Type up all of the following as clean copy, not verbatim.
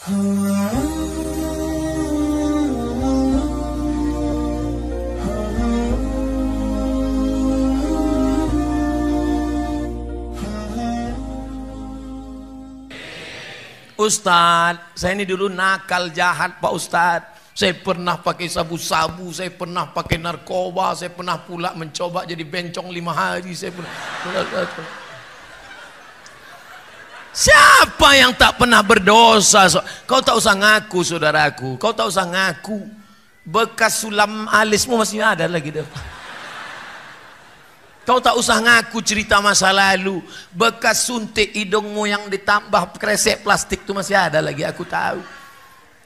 Ustadz, saya ini dulu nakal jahat Pak Ustadz. Saya pernah pakai sabu-sabu, saya pernah pakai narkoba, saya pernah pula mencoba jadi bencong 5 hari. Saya pernah. Siapa yang tak pernah berdosa? Kau tak usah ngaku, saudaraku. Kau tak usah ngaku. Bekas sulam alismu masih ada lagi deh. Kau tak usah ngaku cerita masa lalu. Bekas suntik hidungmu yang ditambah kresek plastik itu masih ada lagi, aku tahu.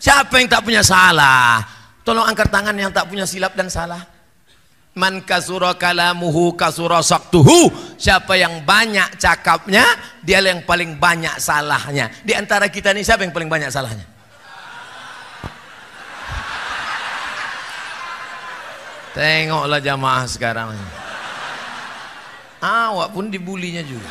Siapa yang tak punya salah? Tolong angkat tangan yang tak punya silap dan salah. Man kasura kalamuhu kasura saktuhu. Siapa yang banyak cakapnya, dia yang paling banyak salahnya. Di antara kita ini siapa yang paling banyak salahnya? Tengoklah jamaah sekarang. Awak pun dibulinya juga.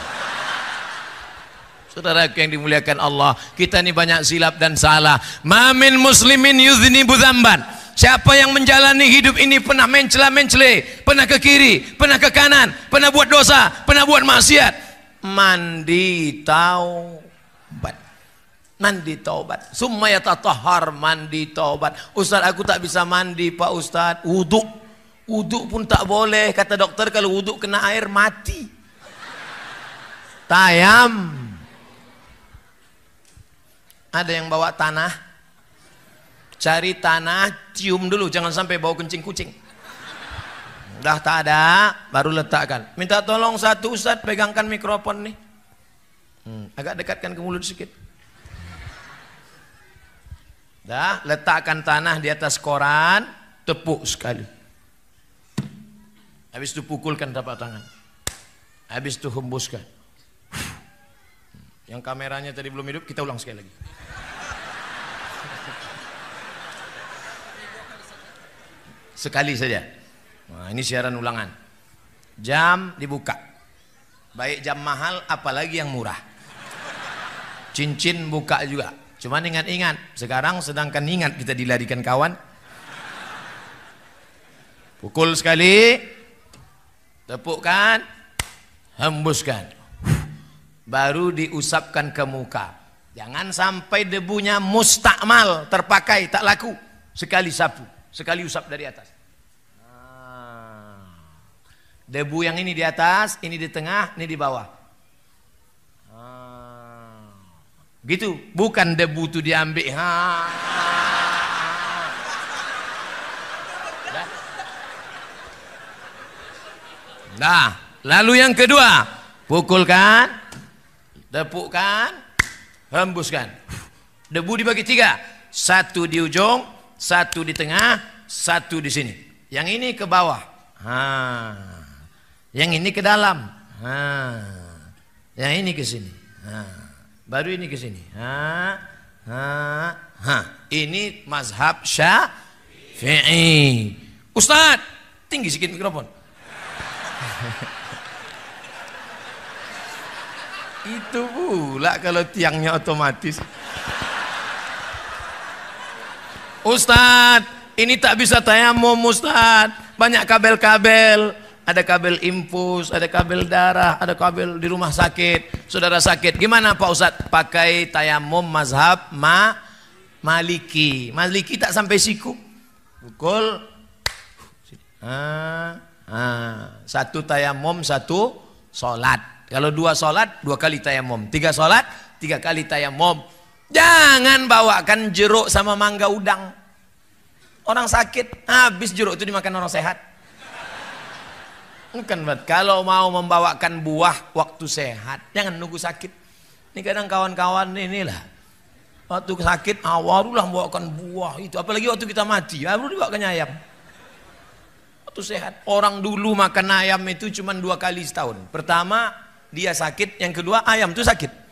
Saudara yang dimuliakan Allah, kita ini banyak silap dan salah. Mamin muslimin yudhnibu dzamban. Siapa yang menjalani hidup ini pernah mencela-mencele, pernah ke kiri, pernah ke kanan, pernah buat dosa, pernah buat maksiat, mandi taubat. Mandi taubat. Summa yatatahhar, mandi taubat. Ustaz, aku tak bisa mandi Pak Ustaz. Wuduk pun tak boleh, kata dokter. Kalau wuduk kena air mati. Tayam. Ada yang bawa tanah, cari tanah, cium dulu, jangan sampai bau kencing kucing. Udah tak ada, baru letakkan. Minta tolong satu Ustaz, pegangkan mikrofon nih. Agak dekatkan ke mulut sedikit. Dah, letakkan tanah di atas koran, tepuk sekali. Habis itu pukulkan telapak tangan. Habis itu hembuskan. Yang kameranya tadi belum hidup, kita ulang sekali lagi. Sekali saja. Nah, ini siaran ulangan. Jam dibuka. Baik jam mahal, apalagi yang murah. Cincin buka juga. Cuman ingat-ingat, sekarang sedangkan ingat kita dilarikan kawan. Pukul sekali, tepukkan, hembuskan. Baru diusapkan ke muka. Jangan sampai debunya mustakmal, terpakai, tak laku. Sekali sapu, sekali usap dari atas. Debu yang ini di atas, ini di tengah, ini di bawah. Gitu, bukan debu itu diambil. Nah, lalu yang kedua, pukulkan, tepukkan, hembuskan. Debu dibagi 3, 1 di ujung, 1 di tengah, 1 di sini. Yang ini ke bawah, yang ini ke dalam, yang ini ke sini, baru ini ke sini. Ini mazhab Syafi'i. Ustaz, tinggi sedikit mikrofon. Itu pula kalau tiangnya otomatis. Ustaz, ini tak bisa tayamum Ustaz. Banyak kabel-kabel. Ada kabel infus, ada kabel darah, ada kabel di rumah sakit. Saudara sakit, gimana Pak Ustaz? Pakai tayamum mazhab Maliki. Maliki tak sampai siku. Pukul. 1 tayamum, 1 sholat. Kalau 2 sholat, 2 kali tayamum. 3 sholat, 3 kali tayamum. Jangan bawakan jeruk sama mangga udang. Orang sakit, habis jeruk itu dimakan orang sehat. Bukan, kalau mau membawakan buah waktu sehat, jangan nunggu sakit. Ini kadang kawan-kawan inilah, waktu sakit, barulah membawakan buah itu. Apalagi waktu kita mati, baru dibawakan ayam. Waktu sehat, orang dulu makan ayam itu cuma 2 kali setahun. Pertama, dia sakit, yang kedua ayam itu sakit.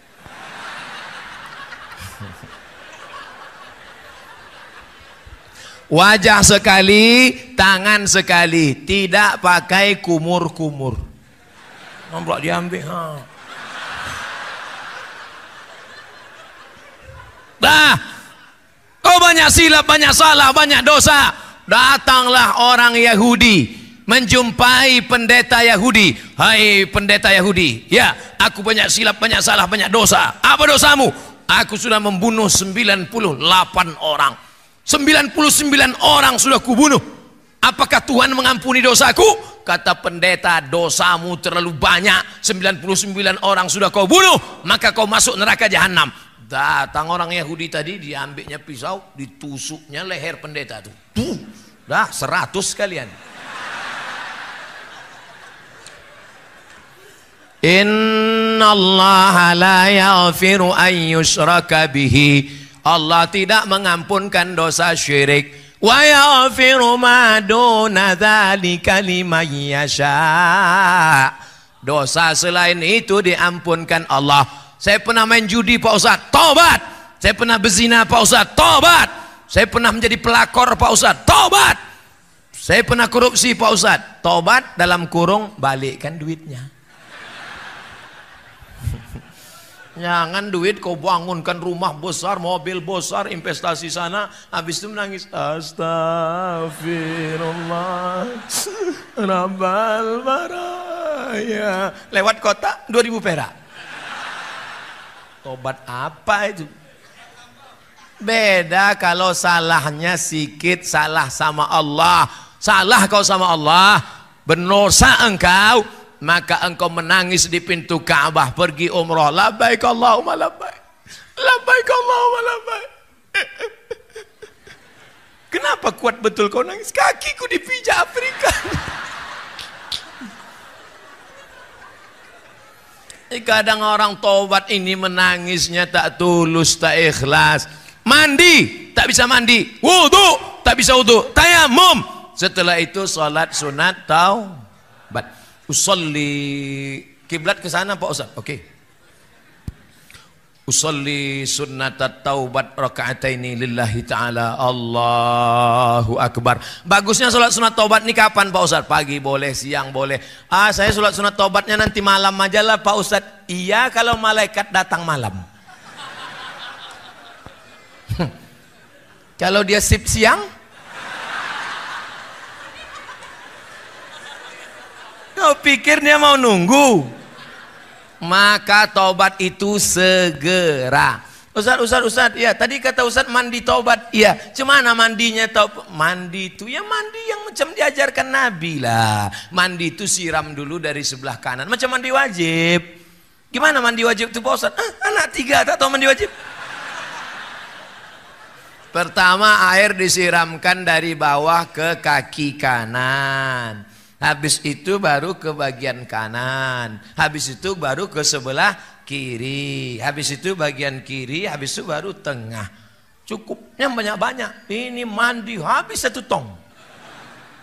Wajah sekali, tangan sekali, tidak pakai kumur-kumur. Nampak diambil. Kau banyak silap, banyak salah, banyak dosa. Datanglah orang Yahudi menjumpai pendeta Yahudi. Hai pendeta Yahudi, ya, aku banyak silap, banyak salah, banyak dosa. Apa dosamu? Aku sudah membunuh 98 orang. 99 orang sudah kubunuh. Apakah Tuhan mengampuni dosaku? Kata pendeta, dosamu terlalu banyak. 99 orang sudah kau bunuh, maka kau masuk neraka jahanam. Datang orang Yahudi tadi, diambilnya pisau, ditusuknya leher pendeta tuh. Dah 100 sekalian. Innallaha la yaghfiru an yushraka bihi. Allah tidak mengampunkan dosa syirik. Wa yaghfiru ma duna dzalika liman yasha. Dosa selain itu diampunkan Allah. Saya pernah main judi Pak Ustadz, tobat. Saya pernah berzina Pak Ustadz, tobat. Saya pernah menjadi pelakor Pak Ustadz, tobat. Saya pernah korupsi Pak Ustadz, tobat dalam kurung, balikkan duitnya. Jangan duit kau bangunkan rumah besar, mobil besar, investasi sana, habis itu menangis. Astagfirullah Rabbal baraya. Lewat kota 2000 perak. Tobat apa itu? Beda kalau salahnya sikit, salah sama Allah. Salah kau sama Allah, berdosa engkau, maka engkau menangis di pintu Ka'bah pergi umrah. Labbaik Allahumma labbaik. Labbaik Allahumma labbaik. Kenapa kuat betul kau nangis? Kakiku dipijak Afrika. Kadang orang tobat ini menangisnya tak tulus, tak ikhlas. Mandi, tak bisa mandi. Wudu, tak bisa wudu. Tayamum. Setelah itu salat sunat taubat. Usolli, kiblat ke sana Pak Ustaz. Oke. Usolli sunnatat taubat raka'ataini lillahi ta'ala. Allahu akbar. Bagusnya salat sunat taubat ini kapan Pak Ustaz? Pagi boleh, siang boleh. Saya salat sunat taubatnya nanti malam aja lah Pak Ustaz. Iya, kalau malaikat datang malam. Kalau dia sip siang, kau pikir dia mau nunggu? Maka tobat itu segera. Ustaz, ya tadi kata Ustaz mandi tobat. Ya, cemana mandinya? Mandi itu ya mandi yang macam diajarkan Nabi lah. Mandi itu siram dulu dari sebelah kanan, macam mandi wajib. Gimana mandi wajib itu Pak Ustaz? Anak 3 tak tahu mandi wajib. Pertama, air disiramkan dari bawah ke kaki kanan. Habis itu baru ke bagian kanan. Habis itu baru ke sebelah kiri. Habis itu bagian kiri. Habis itu baru tengah. Cukup yang banyak-banyak. Ini mandi habis 1 tong.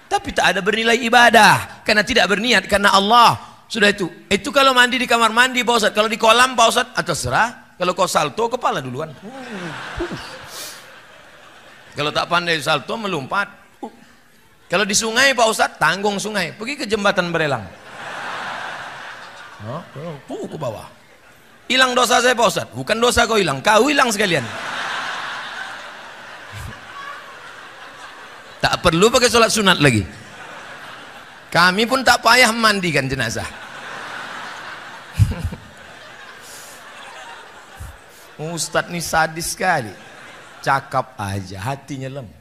Tapi tak ada bernilai ibadah. Karena tidak berniat karena Allah. Sudah itu. Itu kalau mandi di kamar mandi Pak Ustaz. Kalau di kolam Pak Ustaz, terserah. Kalau kau salto, kepala duluan. Kalau tak pandai salto, melompat. Kalau di sungai Pak Ustadz, tanggung sungai. Pergi ke jembatan Berelang. Ke bawah. Hilang dosa saya Pak Ustadz. Bukan dosa kau hilang, kau hilang sekalian. Tak perlu pakai sholat sunat lagi. Kami pun tak payah mandikan jenazah. Ustadz ini sadis sekali. Cakap aja, hatinya lembut.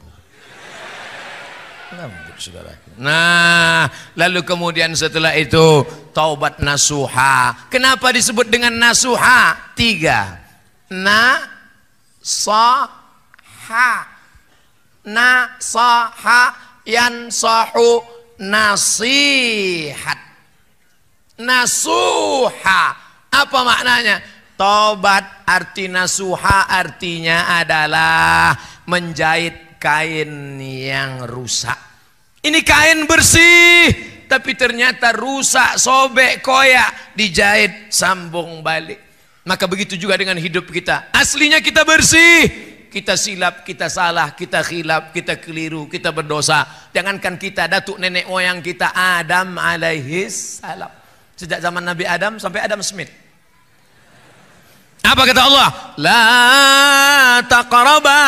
Lembut saudaraku. Nah, lalu kemudian setelah itu taubat nasuha. Kenapa disebut dengan nasuha? 3. Nasaha. Nasaha yansahu nasihat. Nasuha. Apa maknanya? Tobat arti nasuha artinya adalah menjahit kain yang rusak. Ini kain bersih, tapi ternyata rusak, sobek, koyak, dijahit, sambung balik. Maka begitu juga dengan hidup kita. Aslinya kita bersih, kita silap, kita salah, kita khilaf, kita keliru, kita berdosa. Jangankan kita, datuk nenek moyang kita Adam alaihis salam. Sejak zaman Nabi Adam sampai Adam Smith. Apa kata Allah? La taqraba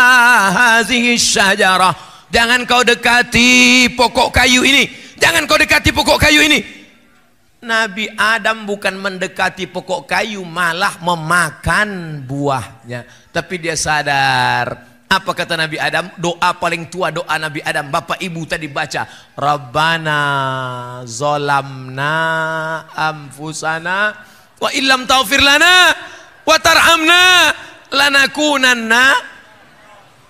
hazihi syajarah. Jangan kau dekati pokok kayu ini. Jangan kau dekati pokok kayu ini. Nabi Adam bukan mendekati pokok kayu, malah memakan buahnya. Tapi dia sadar. Apa kata Nabi Adam? Doa paling tua doa Nabi Adam. Bapak ibu tadi baca, Rabbana zolamna anfusana wa illam taghfir lana wa tarhamna lanakunanna.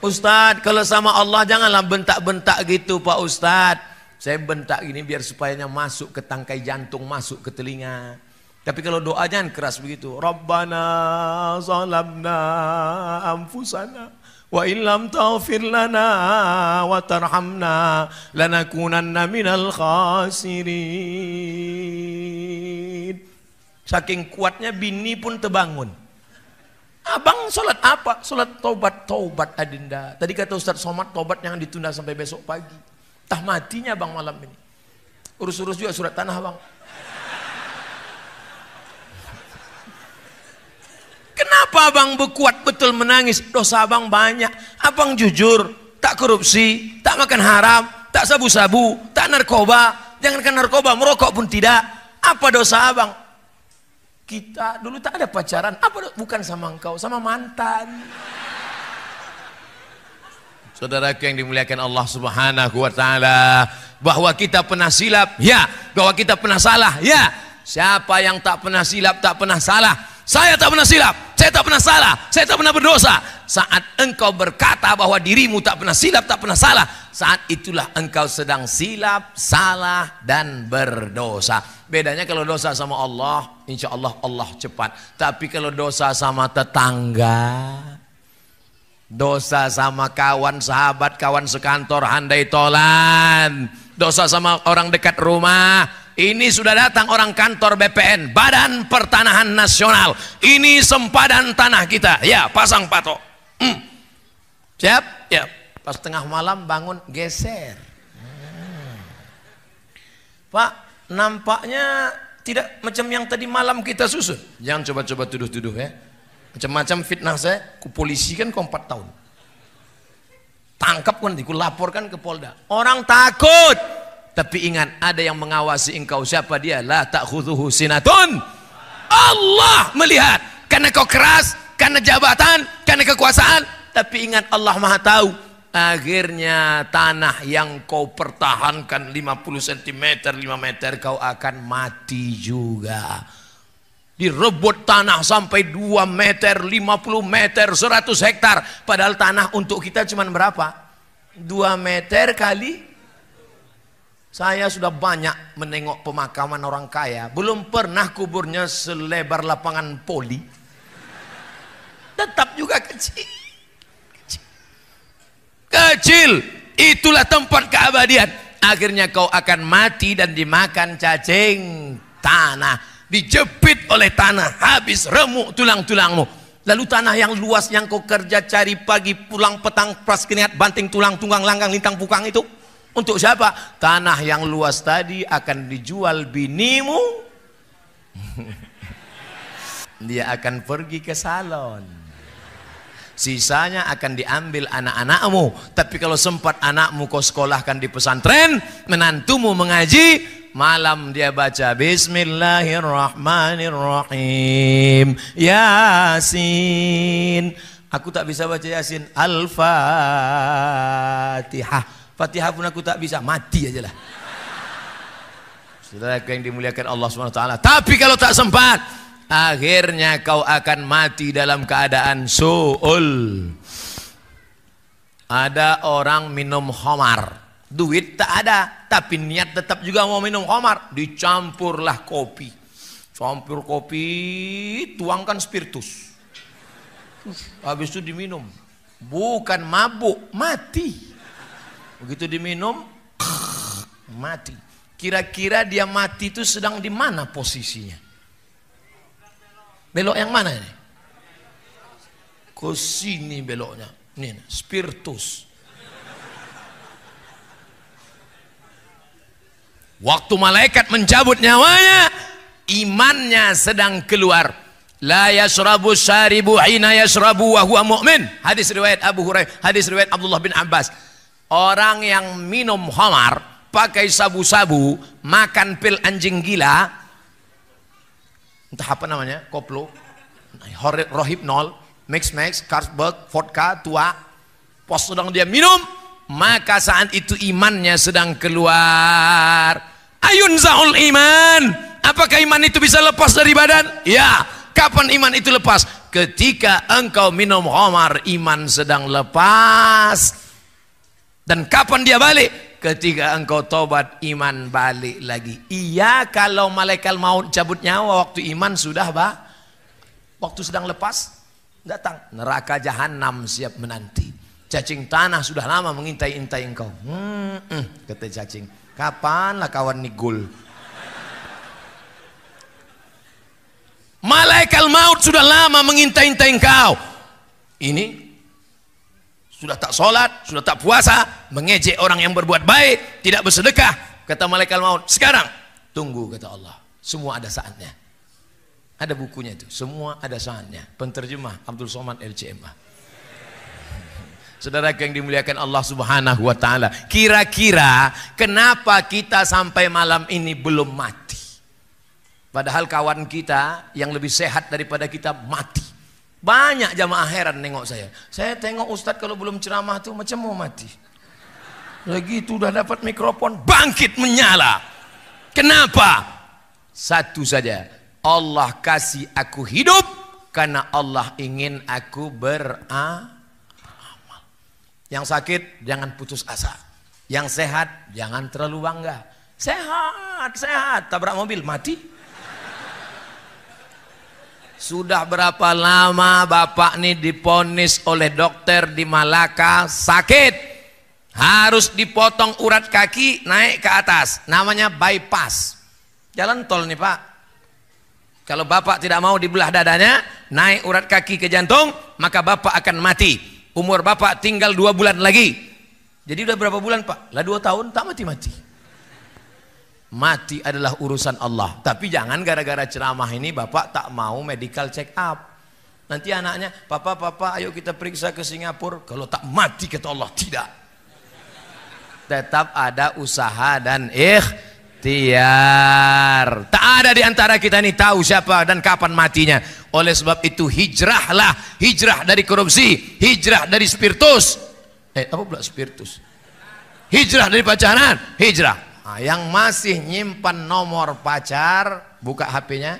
Ustadz, kalau sama Allah janganlah bentak-bentak gitu Pak Ustadz. Saya bentak gini biar supayanya masuk ke tangkai jantung, masuk ke telinga. Tapi kalau doa jangan keras begitu. Rabbana zolamna anfusana wa illam taghfir lana wa tarhamna lanakunanna minal khasirin. Saking kuatnya bini pun terbangun. Abang sholat apa? Sholat taubat. Taubat adinda. Tadi kata Ustaz Somad, taubat yang ditunda sampai besok pagi. Tah matinya bang malam ini. Urus-urus juga surat tanah bang. Kenapa abang berkuat betul menangis? Dosa abang banyak. Abang jujur, tak korupsi, tak makan haram, tak sabu-sabu, tak narkoba. Jangankan narkoba, merokok pun tidak. Apa dosa abang? Kita dulu tak ada pacaran. Apa? Bukan sama engkau, sama mantan. Saudaraku yang dimuliakan Allah Subhanahu wa taala, bahwa kita pernah silap, ya. Bahwa kita pernah salah, ya. Siapa yang tak pernah silap, tak pernah salah? Saya tak pernah silap, saya tak pernah salah, saya tak pernah berdosa. Saat engkau berkata bahwa dirimu tak pernah silap, tak pernah salah, saat itulah engkau sedang silap, salah, dan berdosa. Bedanya kalau dosa sama Allah, insya Allah Allah cepat. Tapi kalau dosa sama tetangga, dosa sama kawan, sahabat, kawan sekantor, handai tolan, dosa sama orang dekat rumah, ini sudah datang orang kantor BPN, Badan Pertanahan Nasional, ini sempadan tanah kita, ya pasang patok. Siap? Ya. Pas tengah malam bangun geser. Pak, nampaknya tidak macam yang tadi malam kita susun. Jangan coba-coba tuduh-tuduh ya. Macam-macam fitnah saya, ku polisi kan kau 4 tahun. Tangkap kan, ku laporkan ke Polda. Orang takut. Tapi ingat, ada yang mengawasi engkau. Siapa dia? La ta'khudhuhu sinatun. Allah melihat. Karena kau keras, karena jabatan, karena kekuasaan. Tapi ingat, Allah Maha tahu. Akhirnya tanah yang kau pertahankan 50 cm, 5 meter, kau akan mati juga. Direbut tanah sampai 2 meter, 50 meter, 100 hektar. Padahal tanah untuk kita cuma berapa? 2 meter kali. Saya sudah banyak menengok pemakaman orang kaya. Belum pernah kuburnya selebar lapangan poli. Tetap juga kecil. Kecil. Itulah tempat keabadian. Akhirnya kau akan mati dan dimakan cacing tanah. Dijepit oleh tanah. Habis remuk tulang-tulangmu. Lalu tanah yang luas yang kau kerja cari pagi pulang petang pras keniat banting tulang tunggang langgang lintang pukang itu. Untuk siapa? Tanah yang luas tadi akan dijual binimu. Dia akan pergi ke salon. Sisanya akan diambil anak-anakmu. Tapi kalau sempat anakmu kau sekolahkan di pesantren, menantumu mengaji, malam dia baca Bismillahirrahmanirrahim, Yasin. Aku tak bisa baca Yasin. Al-Fatihah. Fatihah pun aku tak bisa, mati aja lah. Saudara yang dimuliakan Allah SWT. Tapi kalau tak sempat, akhirnya kau akan mati dalam keadaan su'ul. Ada orang minum khamar, duit tak ada, tapi niat tetap juga mau minum khamar. Dicampurlah kopi. Campur kopi, tuangkan spiritus. Habis itu diminum. Bukan mabuk, mati. Begitu diminum, mati. Kira-kira dia mati itu sedang di mana posisinya? Belok yang mana ini? Ke sini beloknya. Ini spiritus. Waktu malaikat mencabut nyawanya, imannya sedang keluar. La yashrabu syaribu hina yashrabu wa huwa mu'min. Hadis riwayat Abu Hurairah, hadis riwayat Abdullah bin Abbas. Orang yang minum khamar, pakai sabu-sabu, makan pil anjing gila, entah apa namanya, koplo, rohypnol, mix, Carlsberg, vodka, tua, pos sedang dia minum, maka saat itu imannya sedang keluar. Ayun za'ul iman. Apakah iman itu bisa lepas dari badan? Ya. Kapan iman itu lepas? Ketika engkau minum khamar, iman sedang lepas. Dan kapan dia balik? Ketika engkau tobat, iman balik lagi. Iya, kalau malaikat maut cabut nyawa waktu iman sudah waktu sedang lepas, datang. Neraka jahanam siap menanti. Cacing tanah sudah lama mengintai-intai engkau. Kata cacing, kapanlah kawan nigul? Malaikat maut sudah lama mengintai-intai engkau. Ini sudah tak sholat, sudah tak puasa, mengejek orang yang berbuat baik, tidak bersedekah. Kata malaikat maut, sekarang tunggu, kata Allah. Semua ada saatnya. Ada bukunya itu, semua ada saatnya. Penterjemah Abdul Somad LCMA. Saudara yang dimuliakan Allah Subhanahu wa taala, kira-kira kenapa kita sampai malam ini belum mati? Padahal kawan kita yang lebih sehat daripada kita mati. Banyak jamaah heran nengok saya. Saya tengok Ustadz kalau belum ceramah tuh macam mau mati. Lagi itu udah dapat mikrofon, bangkit menyala. Kenapa? Satu saja. Allah kasih aku hidup karena Allah ingin aku beramal. Yang sakit jangan putus asa. Yang sehat jangan terlalu bangga. Sehat, tabrak mobil mati. Sudah berapa lama bapak ini diponis oleh dokter di Malaka sakit, harus dipotong urat kaki naik ke atas, namanya bypass. Jalan tol nih pak. Kalau bapak tidak mau dibelah dadanya, naik urat kaki ke jantung, maka bapak akan mati. Umur bapak tinggal 2 bulan lagi. Jadi udah berapa bulan pak? Lah 2 tahun tak mati-mati. Mati adalah urusan Allah. Tapi jangan gara-gara ceramah ini bapak tak mau medical check up. Nanti anaknya, papa ayo kita periksa ke Singapura. Kalau tak mati kata Allah, tidak. Tetap ada usaha dan ikhtiar. Tak ada di antara kita ini tahu siapa dan kapan matinya. Oleh sebab itu hijrahlah. Hijrah dari korupsi, hijrah dari spiritus. Apa pula spiritus? Hijrah dari pacaran, hijrah. Nah, yang masih nyimpan nomor pacar, buka HP-nya,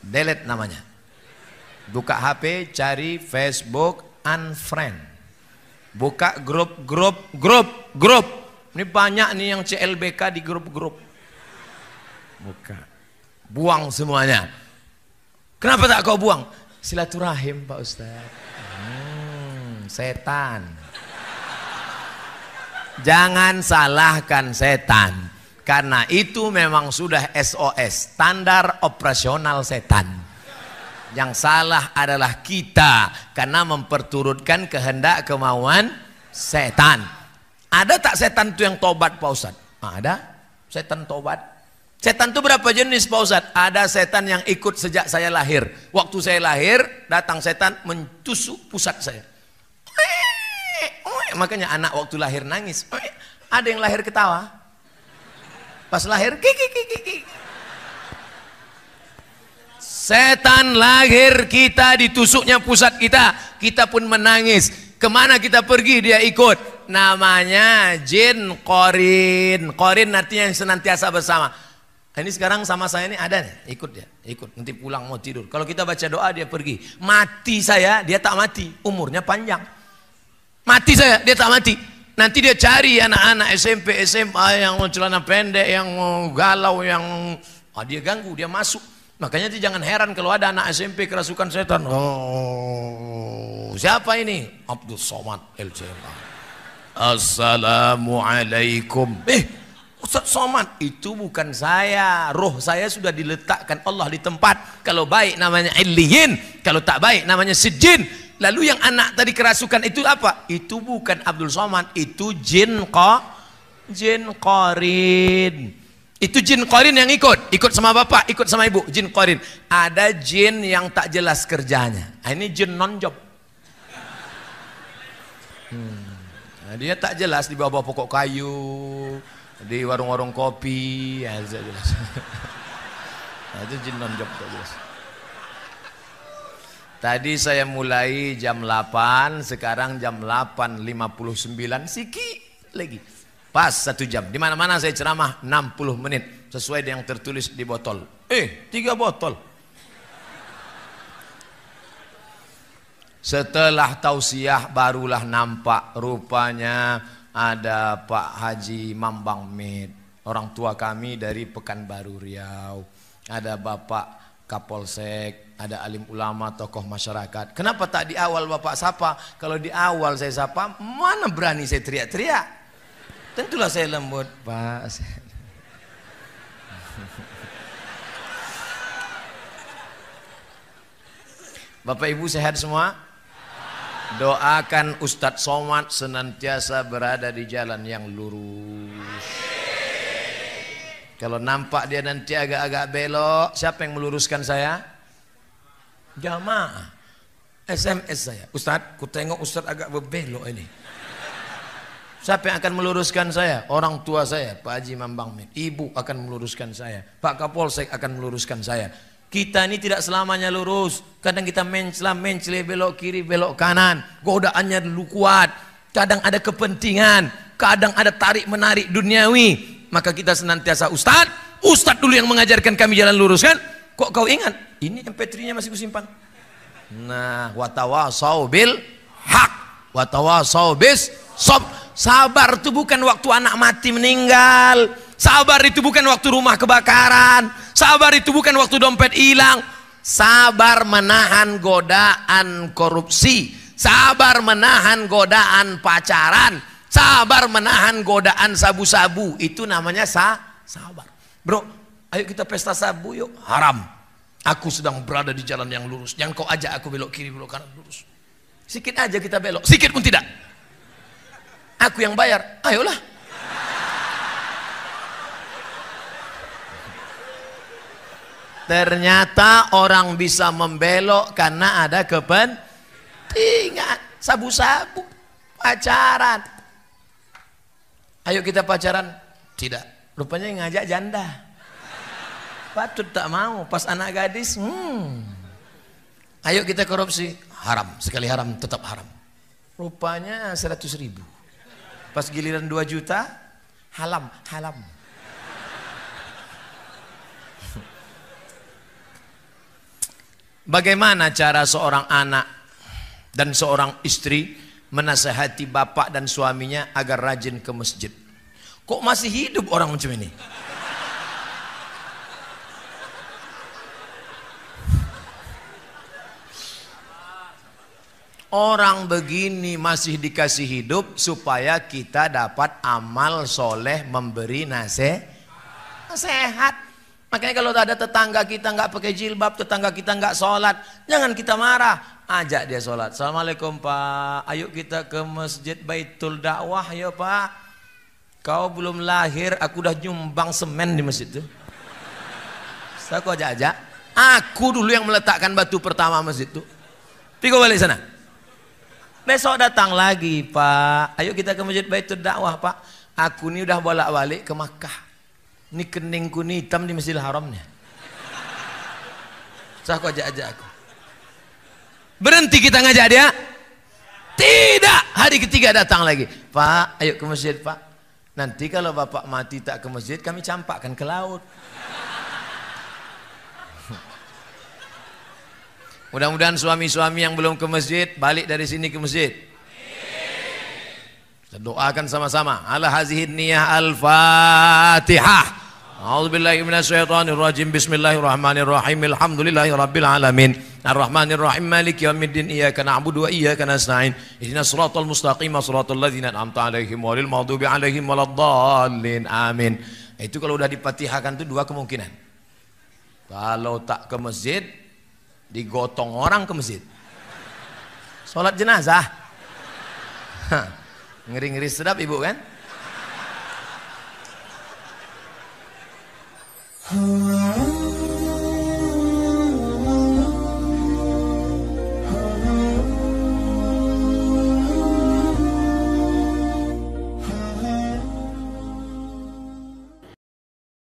delete namanya. Buka HP, cari Facebook, unfriend. Buka grup. Ini banyak nih yang CLBK di grup-grup. Buka. Buang semuanya. Kenapa tak kau buang? Silaturahim Pak Ustaz. Setan. Jangan salahkan setan, karena itu memang sudah SOS, standar operasional setan. Yang salah adalah kita karena memperturutkan kehendak kemauan setan. Ada tak setan itu yang tobat Pak Ustadz? Ada setan tobat. Setan itu berapa jenis Pak Ustadz? Ada setan yang ikut sejak saya lahir. Waktu saya lahir datang setan mentusuk pusat saya. Makanya anak waktu lahir nangis. Ada yang lahir ketawa. Pas lahir kiki. Setan lahir kita ditusuknya pusat kita. Kita pun menangis. Kemana kita pergi dia ikut. Namanya jin qorin. Qorin artinya yang senantiasa bersama. Ini sekarang sama saya ini ada nih. Ikut dia. Ikut. Nanti pulang mau tidur. Kalau kita baca doa dia pergi. Mati saya dia tak mati. Umurnya panjang. Mati saya, dia tak mati. Nanti dia cari anak-anak SMP, SMA yang celana pendek, yang galau, yang dia ganggu, dia masuk. Makanya dia jangan heran kalau ada anak SMP kerasukan setan. Oh, siapa ini? Abdul Somad LCMA. Assalamualaikum. Ustaz Somad, itu bukan saya. Roh saya sudah diletakkan Allah di tempat. Kalau baik namanya Illiyin, kalau tak baik namanya Sijjin. Lalu yang anak tadi kerasukan itu apa? Itu bukan Abdul Somad, itu jin qorin. Itu jin qarin yang ikut sama bapak, ikut sama ibu, jin qarin. Ada jin yang tak jelas kerjanya. Nah, ini jin non job. Nah, dia tak jelas di bawah pokok kayu, di warung-warung kopi, ya tidak jelas. Nah, itu jin non job tak jelas. Tadi saya mulai jam 8, sekarang jam 8.59, sikit lagi. Pas 1 jam. Di mana-mana saya ceramah 60 menit sesuai dengan yang tertulis di botol. 3 botol. Setelah tausiah barulah nampak rupanya ada Pak Haji Mambang Med, orang tua kami dari Pekanbaru Riau. Ada Bapak Kapolsek, ada alim ulama, tokoh masyarakat. Kenapa tak di awal Bapak sapa? Kalau di awal saya sapa, mana berani saya teriak-teriak? Tentulah saya lembut, Pak. Bapak Ibu sehat semua? Doakan Ustadz Somad senantiasa berada di jalan yang lurus. Kalau nampak dia nanti agak-agak belok, siapa yang meluruskan saya? Jamaah. SMS saya, Ustadz, ku tengok Ustadz agak berbelok ini. Siapa yang akan meluruskan saya? Orang tua saya, Pak Haji Mambang Med. Ibu akan meluruskan saya. Pak Kapolsek akan meluruskan saya. Kita ini tidak selamanya lurus. Kadang kita mencela, belok kiri, belok kanan. Godaannya dulu kuat. Kadang ada kepentingan. Kadang ada tarik-menarik duniawi. Maka kita senantiasa Ustadz dulu yang mengajarkan kami jalan lurus kan? Kok kau ingat? Ini MP3-nya masih kusimpan. Nah, watawasau bil haq. Watawasau bis sob. Sabar itu bukan waktu anak mati meninggal. Sabar itu bukan waktu rumah kebakaran. Sabar itu bukan waktu dompet hilang. Sabar menahan godaan korupsi. Sabar menahan godaan pacaran. Sabar menahan godaan sabu-sabu. Itu namanya sabar. Bro, ayo kita pesta sabu yuk. Haram. Aku sedang berada di jalan yang lurus. Jangan kau ajak aku belok kiri, belok kanan, lurus. Sikit aja kita belok. Sikit pun tidak. Aku yang bayar, ayolah. Ternyata orang bisa membelok karena ada kepentingan. Sabu-sabu, pacaran. Ayo kita pacaran. Tidak, rupanya yang ngajak janda. Patut tak mau, pas anak gadis. Ayo kita korupsi. Haram, sekali haram tetap haram. Rupanya 100.000. Pas giliran 2 juta, halam. Bagaimana cara seorang anak dan seorang istri menasihati bapak dan suaminya agar rajin ke masjid? Kok masih hidup orang macam ini? Orang begini masih dikasih hidup supaya kita dapat amal soleh memberi nasihat. Makanya kalau ada tetangga kita nggak pakai jilbab, tetangga kita nggak sholat, jangan kita marah, ajak dia sholat. Assalamualaikum Pak, ayo kita ke masjid Baitul Dakwah ya Pak. Kau belum lahir, aku udah nyumbang semen di masjid itu. Saya kok ajak, aku dulu yang meletakkan batu pertama masjid itu. Tapi kau balik sana. Besok datang lagi Pak, ayo kita ke masjid Baitul Dakwah Pak. Aku ini udah bolak-balik ke Makkah. Ini keningku ini hitam di Masjidil Haramnya. Saya kok ajak aku. Berhenti kita ngajak dia? Tidak. Hari ketiga datang lagi. Pak, ayo ke masjid Pak. Nanti kalau bapak mati tak ke masjid, kami campakkan ke laut. Mudah-mudahan suami-suami yang belum ke masjid balik dari sini ke masjid. Kita doakan sama-sama. Ala hazihin niyah al-Fatihah. A'udzubillahi minasyaitonirrajim. Bismillahirrahmanirrahim. Alhamdulillahi rabbil alamin. Arrahmanirrahim. Maliki yaumiddin. Iyyaka na'budu wa iyyaka nasta'in. Ihdinas siratal mustaqim. Siratal ladzina an'amta 'alaihim ghairil maghdubi 'alaihim waladdallin. Amin. Itu kalau udah dipatihahkan itu 2 kemungkinan. Kalau tak ke masjid, digotong orang ke masjid. Sholat jenazah. Ngeri-ngeri sedap ibu kan? Oh